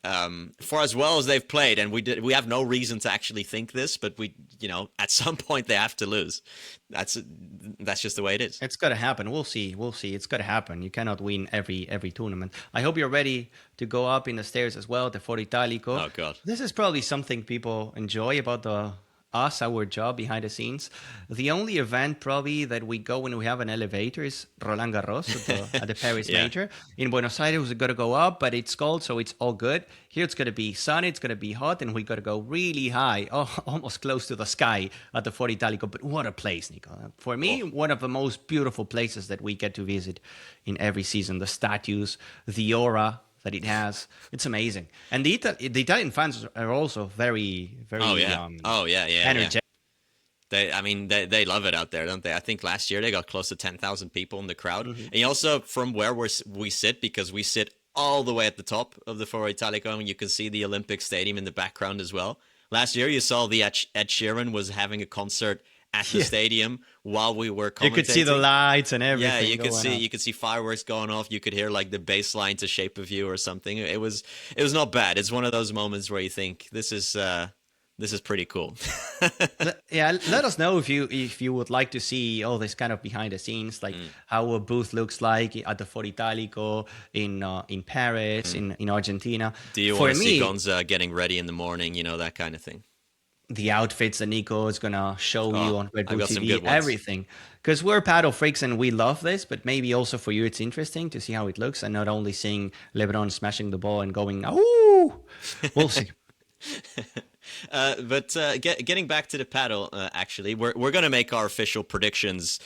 Speaker 1: for as well as they've played, and we have no reason to actually think this, but at some point they have to lose. That's just the way it is.
Speaker 2: It's got to happen. We'll see. It's got to happen. You cannot win every tournament. I hope you're ready to go up in the stairs as well, the Foro Italico.
Speaker 1: Oh God.
Speaker 2: This is probably something people enjoy about our job behind the scenes. The only event probably that we go when we have an elevator is Roland Garros at the Paris Major. In Buenos Aires, we got to go up, but it's cold, so it's all good. Here it's going to be sunny, it's going to be hot, and we got to go really high, almost close to the sky at the Foro Italico. But what a place, Nico. For me, one of the most beautiful places that we get to visit in every season. The statues, the aura that it has, it's amazing. And the Italian fans are also very, very energetic.
Speaker 1: They love it out there, don't they? I think last year they got close to 10,000 people in the crowd. Mm-hmm. And also from where we sit, because we sit all the way at the top of the Foro Italico, and you can see the Olympic Stadium in the background as well. Last year you saw Ed Sheeran was having a concert at the stadium while we were commentating.
Speaker 2: You could see the lights and everything.
Speaker 1: Yeah, you could see fireworks going off. You could hear like the bass line to Shape of You or something. It was not bad. It's one of those moments where you think this is This is pretty cool.
Speaker 2: Yeah, let us know if you would like to see all this kind of behind the scenes, like how a booth looks like at the Foro Italico in Paris, in Argentina.
Speaker 1: Do you want to see Gonza getting ready in the morning, that kind of thing?
Speaker 2: The outfits that Nico is going to show you on Red Bull TV, everything. Because we're paddle freaks and we love this, but maybe also for you it's interesting to see how it looks and not only seeing LeBron smashing the ball and going, oh, we'll see.
Speaker 1: But getting back to the paddle, actually, we're going to make our official predictions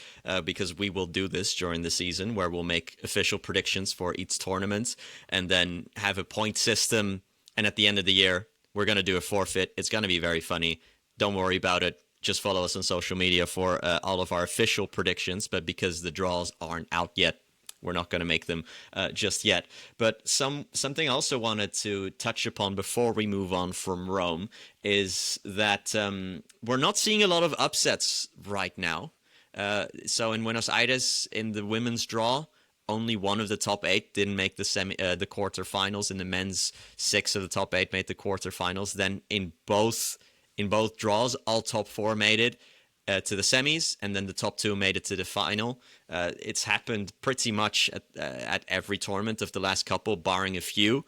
Speaker 1: because we will do this during the season where we'll make official predictions for each tournament and then have a point system. And at the end of the year, we're going to do a forfeit. It's going to be very funny. Don't worry about it. Just follow us on social media for all of our official predictions. But because the draws aren't out yet, we're not going to make them just yet. But something I also wanted to touch upon before we move on from Rome is that we're not seeing a lot of upsets right now. So in Buenos Aires, in the women's draw, only one of the top 8 didn't make the quarterfinals. In the men's, 6 of the top 8 made the quarterfinals. Then in both draws, all top 4 made it to the semis, and then the top 2 made it to the final. It's happened pretty much at every tournament of the last couple, barring a few.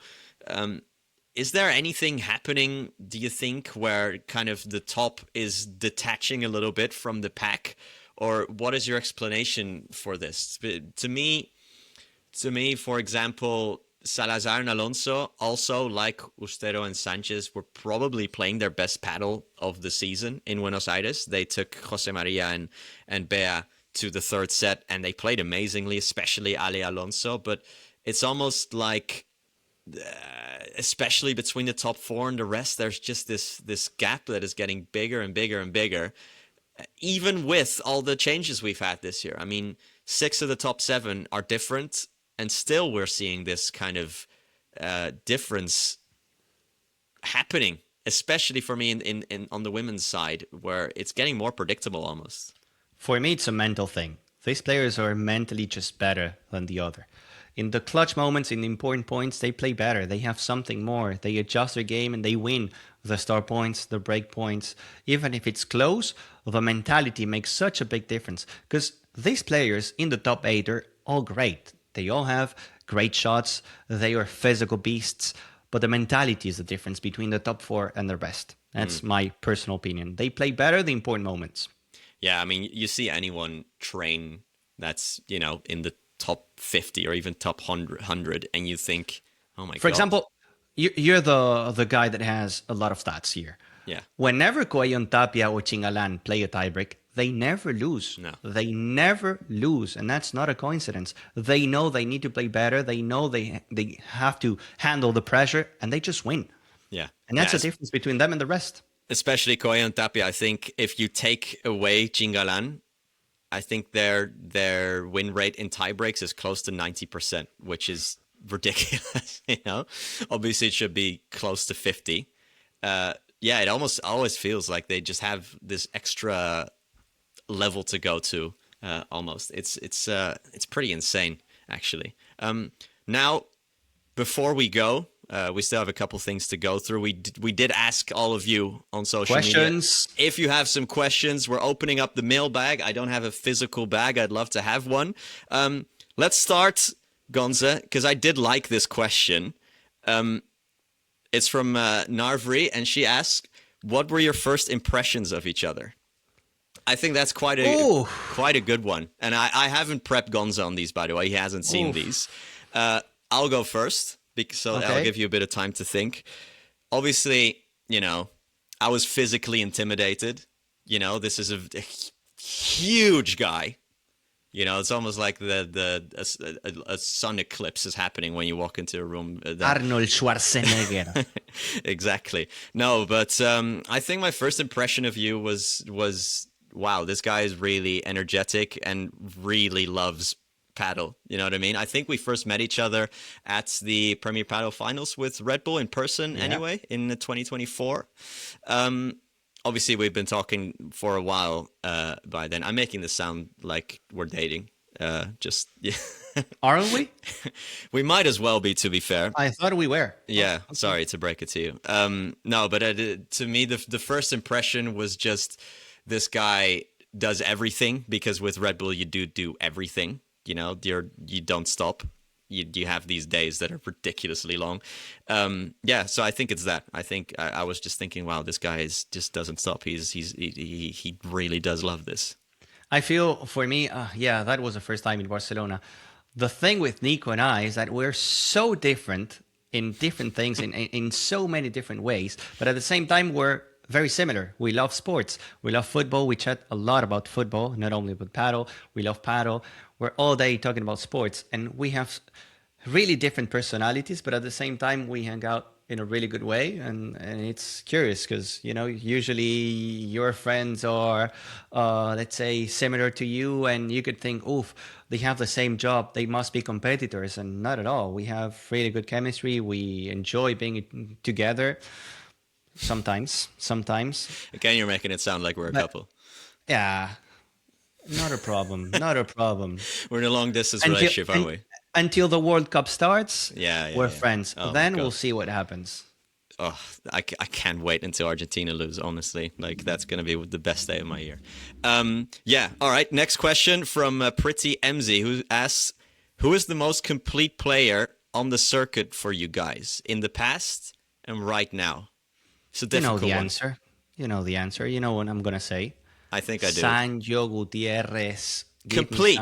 Speaker 1: Is there anything happening, do you think, where kind of the top is detaching a little bit from the pack? Or what is your explanation for this? To me, for example, Salazar and Alonso, also like Ustero and Sanchez, were probably playing their best paddle of the season in Buenos Aires. They took Jose Maria and Bea to the third set, and they played amazingly, especially Ale Alonso. But it's almost like, especially between the top 4 and the rest, there's just this gap that is getting bigger and bigger and bigger, even with all the changes we've had this year. I mean, 6 of the top 7 are different. And still we're seeing this kind of difference happening, especially for me in on the women's side, where it's getting more predictable almost.
Speaker 2: For me, it's a mental thing. These players are mentally just better than the other. In the clutch moments, in the important points, they play better. They have something more. They adjust their game and they win the star points, the break points. Even if it's close, the mentality makes such a big difference. Because these players in the top 8 are all great. They all have great shots. They are physical beasts. But the mentality is the difference between the top 4 and the rest. That's my personal opinion. They play better the important moments.
Speaker 1: Yeah, I mean, you see anyone train that's, in the top 50 or even top 100, and you think, oh my God.
Speaker 2: For example, you're the guy that has a lot of stats here.
Speaker 1: Yeah.
Speaker 2: Whenever Coelho, Tapia, or Chingalan play a tiebreak, they never lose.
Speaker 1: No.
Speaker 2: They never lose, and that's not a coincidence. They know they need to play better. They know they have to handle the pressure, and they just win.
Speaker 1: Yeah.
Speaker 2: And that's the difference between them and the rest.
Speaker 1: Especially Coelho and Tapia. I think if you take away Chingalan, I think their win rate in tiebreaks is close to 90%, which is ridiculous. Obviously it should be close to 50. Yeah, it almost always feels like they just have this extra level to go to. Almost, it's pretty insane, actually. Now, before we go, we still have a couple things to go through. We did ask all of you on social media if you have some questions. We're opening up the mailbag. I don't have a physical bag. I'd love to have one. Let's start, Gonza, because I did like this question. It's from Narvri, and she asked, "What were your first impressions of each other?" I think that's quite a good one. And I haven't prepped Gonza on these, by the way. He hasn't seen these. I'll go first, so I'll give you a bit of time to think. Obviously, I was physically intimidated. This is a huge guy. It's almost like a sun eclipse is happening when you walk into a room.
Speaker 2: Arnold Schwarzenegger.
Speaker 1: Exactly. No, but I think my first impression of you was wow, this guy is really energetic and really loves paddle. You know what I mean? I think we first met each other at the Premier Padel Finals with Red Bull in person anyway, in 2024. Obviously, we've been talking for a while by then. I'm making this sound like we're dating.
Speaker 2: Aren't we?
Speaker 1: We might as well be, to be fair.
Speaker 2: I thought we were.
Speaker 1: Yeah, sorry to break it to you. No, but to me, the first impression was just this guy does everything, because with Red Bull, you do everything. You know, you don't stop. You have these days that are ridiculously long. Yeah, so I think it's that. I think I was just thinking, wow, this guy just doesn't stop. He really does love this.
Speaker 2: I feel for me, that was the first time in Barcelona. The thing with Nico and I is that we're so different in different things, in so many different ways, but at the same time, we're very similar. We love sports. We love football. We chat a lot about football, not only about paddle. We love paddle. We're all day talking about sports, and we have really different personalities, but at the same time, we hang out in a really good way. And it's curious because, you know, usually your friends are, let's say, similar to you, and you could think, oof, they have the same job, they must be competitors, and not at all. We have really good chemistry. We enjoy being together. Sometimes.
Speaker 1: Again, you're making it sound like we're a couple.
Speaker 2: Yeah, not a problem. Not a problem.
Speaker 1: We're in a long distance relationship, aren't we?
Speaker 2: Until the World Cup starts, we're friends.
Speaker 1: Oh,
Speaker 2: then we'll see what happens.
Speaker 1: Oh, I can't wait until Argentina lose, honestly. Like, that's going to be the best day of my year. Yeah, all right. Next question from Pretty MZ, who asks, who is the most complete player on the circuit for you guys in the past and right now? It's a difficult one.
Speaker 2: You know the answer. You know what I'm going to say.
Speaker 1: I think I do.
Speaker 2: Sancho Gutierrez.
Speaker 1: Complete.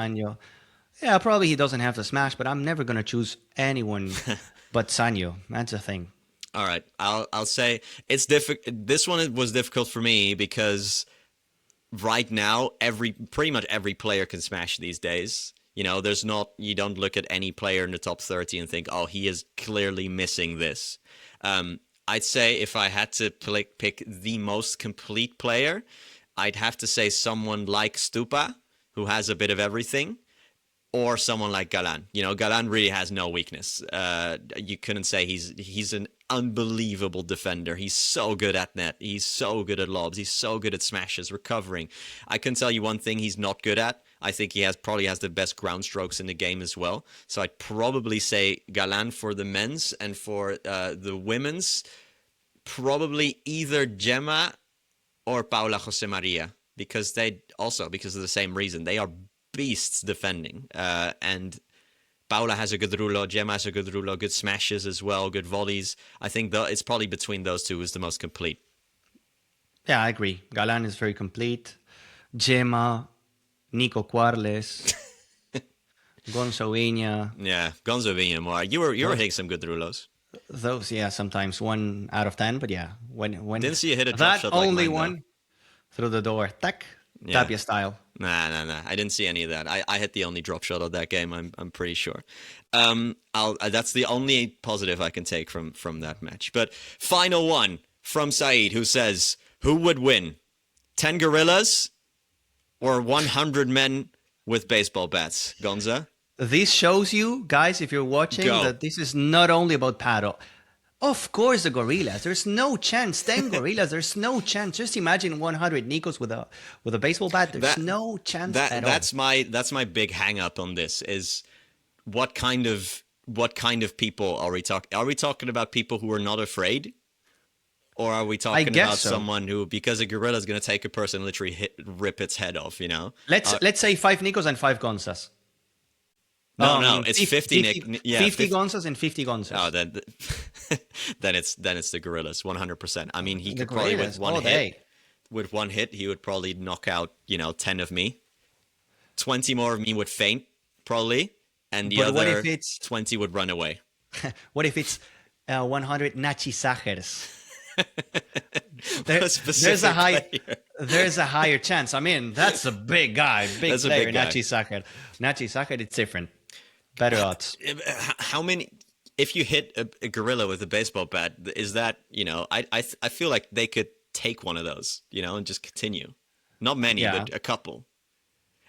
Speaker 2: Yeah, probably he doesn't have the smash, but I'm never going to choose anyone but Sancho. That's the thing.
Speaker 1: All right. I'll say it's difficult. This one was difficult for me because right now, pretty much every player can smash these days. You know, you don't look at any player in the top 30 and think, oh, he is clearly missing this. I'd say if I had to pick the most complete player, I'd have to say someone like Stupa, who has a bit of everything, or someone like Galan. You know, Galan really has no weakness. You couldn't say he's an unbelievable defender. He's so good at net. He's so good at lobs. He's so good at smashes, recovering. I can tell you one thing he's not good at. I think he probably has the best ground strokes in the game as well. So I'd probably say Galan for the men's, and for the women's, probably either Gemma or Paula Jose Maria, because of the same reason. They are beasts defending. And Paula has a good rulo, Gemma has a good rulo, good smashes as well, good volleys. I think it's probably between those two is the most complete.
Speaker 2: Yeah, I agree. Galan is very complete. Gemma, Nico Quarles, Gonza Oubiña.
Speaker 1: Yeah, Gonza Oubiña more. You were hitting some good rulos.
Speaker 2: Those, yeah, sometimes 1 out of 10, but yeah, when
Speaker 1: didn't see you hit a drop shot
Speaker 2: like only
Speaker 1: mine,
Speaker 2: one
Speaker 1: though.
Speaker 2: Through the door, tack, Tapia style.
Speaker 1: Nah. I didn't see any of that. I hit the only drop shot of that game. I'm pretty sure. That's the only positive I can take from that match. But final one from Saeed, who says, who would win, 10 gorillas or 100 men with baseball bats? Gonza?
Speaker 2: This shows you, guys, if you're watching, that this is not only about paddle. Of course, the gorillas. There's no chance. 10 gorillas. There's no chance. Just imagine 100 Nikos with a baseball bat. There's no chance at all.
Speaker 1: That's my big hang up on this. Is what kind of people are we talking? Are we talking about people who are not afraid, or are we talking about someone who, because a gorilla is going to take a person and literally rip its head off? You know.
Speaker 2: Let's say 5 Nikos and 5 Gonzas.
Speaker 1: No, it's 50
Speaker 2: Gonzas and 50 Gonzas.
Speaker 1: Oh, then it's the gorillas, 100%. I mean, he could probably with one hit, he would probably knock out 10 of me, 20 more of me would faint probably, and the other 20 would run away.
Speaker 2: What if it's 100 Nachi Sachers? There's a higher chance. I mean, that's a big guy, big player, Nachi Sacher. Nachi Sacher, it's different. Better odds.
Speaker 1: How many? If you hit a gorilla with a baseball bat, is that I feel like they could take one of those, and just continue. Not many, but a couple.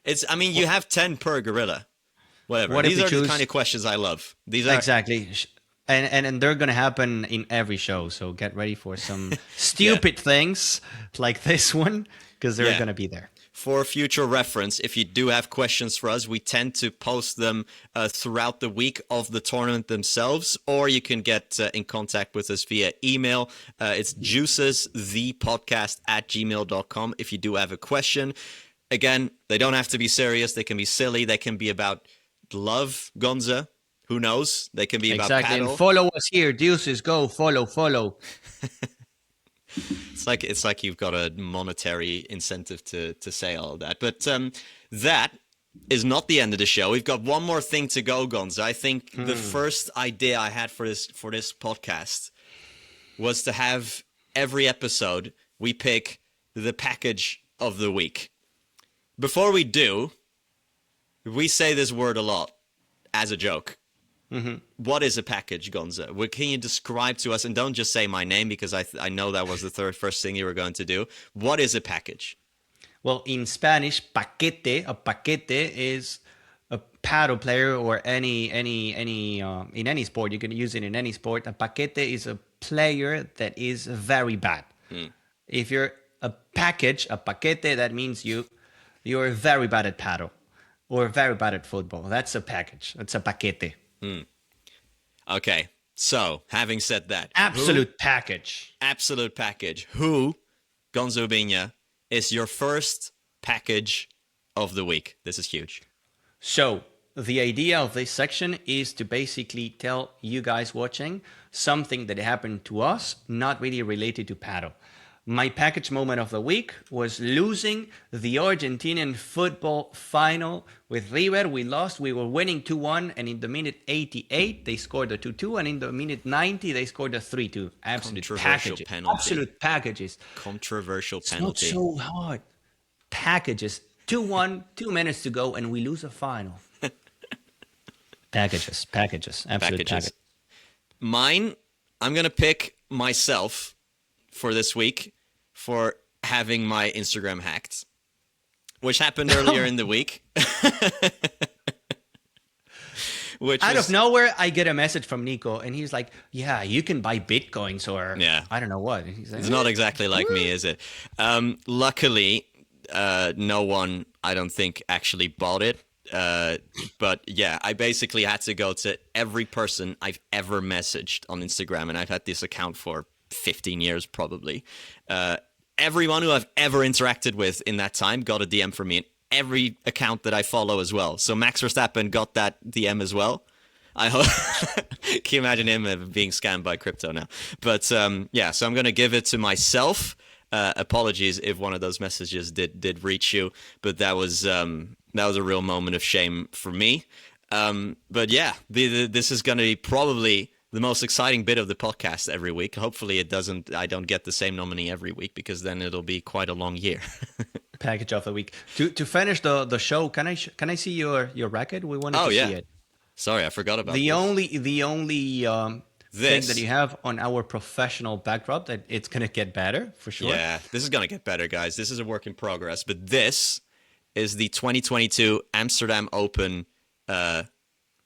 Speaker 1: You have 10 per gorilla. Whatever. These are the kind of questions I love. These are
Speaker 2: exactly. And they're going to happen in every show. So get ready for some stupid things like this one, because they're going to be there.
Speaker 1: for future reference, if you do have questions for us, we tend to post them throughout the week of the tournament themselves, or you can get in contact with us via email. It's deucesthepodcast@gmail.com if you do have a question. Again, they don't have to be serious. They can be silly. They can be about love, Gonza. Who knows? They can be about paddle.
Speaker 2: And follow us here. Deuces, go. Follow.
Speaker 1: It's like you've got a monetary incentive to say all of that. But that is not the end of the show. We've got one more thing to go, Gonza. I think the first idea I had for this podcast was to have every episode we pick the package of the week. Before we do, we say this word a lot as a joke. What is a package, Gonza? Can you describe to us, and don't just say my name because I know that was the first thing you were going to do. What is a package?
Speaker 2: Well, in Spanish, paquete, a paquete is a paddle player or any in any sport. You can use it in any sport. A paquete is a player that is very bad. If you're a paquete, that means you're very bad at paddle or very bad at football. That's a package. That's a paquete.
Speaker 1: Okay, so having said that,
Speaker 2: absolute package.
Speaker 1: Who, Gonza Oubiña, is your first package of the week? This is huge.
Speaker 2: So the idea of this section is to basically tell you guys watching something that happened to us, not really related to paddle. My package moment of the week was losing the Argentinian football final with River. We lost. We were winning 2-1, and in the minute 88, they scored a 2-2, and in the minute 90, they scored a 3-2. Absolute packages. Penalty. Absolute packages.
Speaker 1: Controversial penalty.
Speaker 2: It's not so hard. Packages. 2-1, 2 minutes to go, and we lose a final. Packages. Absolute packages.
Speaker 1: Mine, I'm going to pick myself for this week for having my Instagram hacked, which happened earlier in the week. Out of nowhere, I get a message from Nico, and he's like, yeah, you can buy Bitcoins or I don't know what. He's like, it's not exactly like me, is it? Luckily, no one, I don't think, actually bought it. But yeah, I basically had to go to every person I've ever messaged on Instagram, and I've had this account for 15 years probably. Everyone who I've ever interacted with in that time got a DM from me, and every account that I follow as well. So Max Verstappen got that DM as well. I hope. Can you imagine him being scammed by crypto now? But yeah, so I'm going to give it to myself. Apologies if one of those messages did reach you, but that was a real moment of shame for me. But yeah, this is going to be probably the most exciting bit of the podcast every week. Hopefully I don't get the same nominee every week, because then it'll be quite a long year. Package of the week. To finish the show, can I see your racket? We wanted to see it. Sorry, I forgot about
Speaker 2: the only thing that you have on our professional backdrop, that it's going to get better for sure.
Speaker 1: Yeah, this is going to get better, guys. This is a work in progress, but this is the 2022 Amsterdam Open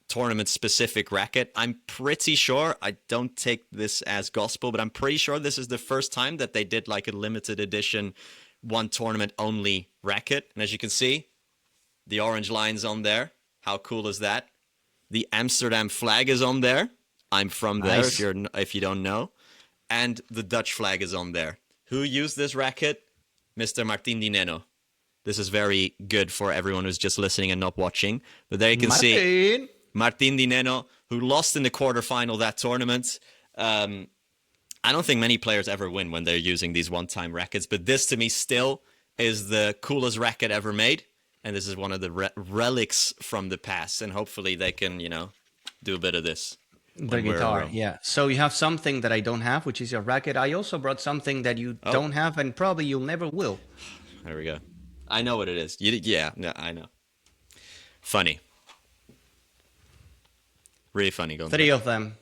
Speaker 1: tournament-specific racket. I'm pretty sure, I don't take this as gospel, but I'm pretty sure this is the first time that they did like a limited edition, one tournament only racket. And as you can see, the orange line's on there. How cool is that? The Amsterdam flag is on there. I'm from there, nice. If you don't know. And the Dutch flag is on there. Who used this racket? Mr. Martin Di Nenno. This is very good for everyone who's just listening and not watching. But there you can see Martin Di Nenno, who lost in the quarterfinal that tournament. I don't think many players ever win when they're using these one-time rackets, but this to me still is the coolest racket ever made. And this is one of the relics from the past. And hopefully they can, do a bit of this.
Speaker 2: The guitar, yeah. So you have something that I don't have, which is your racket. I also brought something that you don't have, and probably you'll never will.
Speaker 1: There we go. I know what it is. Yeah, I know. Funny. Really funny. Gonzalo.
Speaker 2: 3 of them.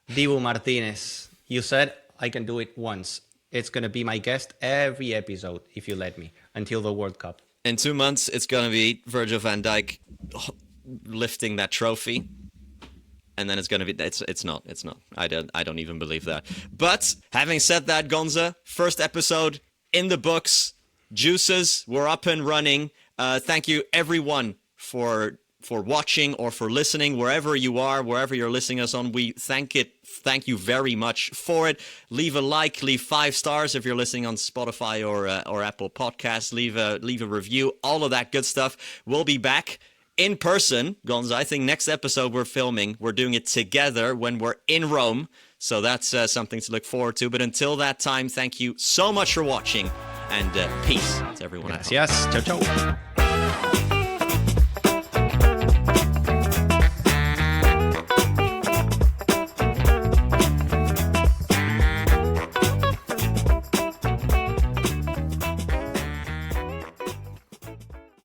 Speaker 2: Dibu Martinez. You said I can do it once. It's going to be my guest every episode, if you let me, until the World Cup.
Speaker 1: In 2 months, it's going to be Virgil van Dijk lifting that trophy. And then it's going to be, it's not. I don't even believe that. But having said that, Gonza, first episode in the books. Juices, we're up and running. Thank you, everyone, for watching or for listening, wherever you are, wherever you're listening us on. We thank you very much for it. Leave a like, leave 5 stars if you're listening on Spotify or Apple Podcasts. Leave a review, all of that good stuff. We'll be back in person, Gonza. I think next episode we're doing it together when we're in Rome. So that's something to look forward to. But until that time, thank you so much for watching, and peace to everyone.
Speaker 2: Gracias. Ciao, ciao.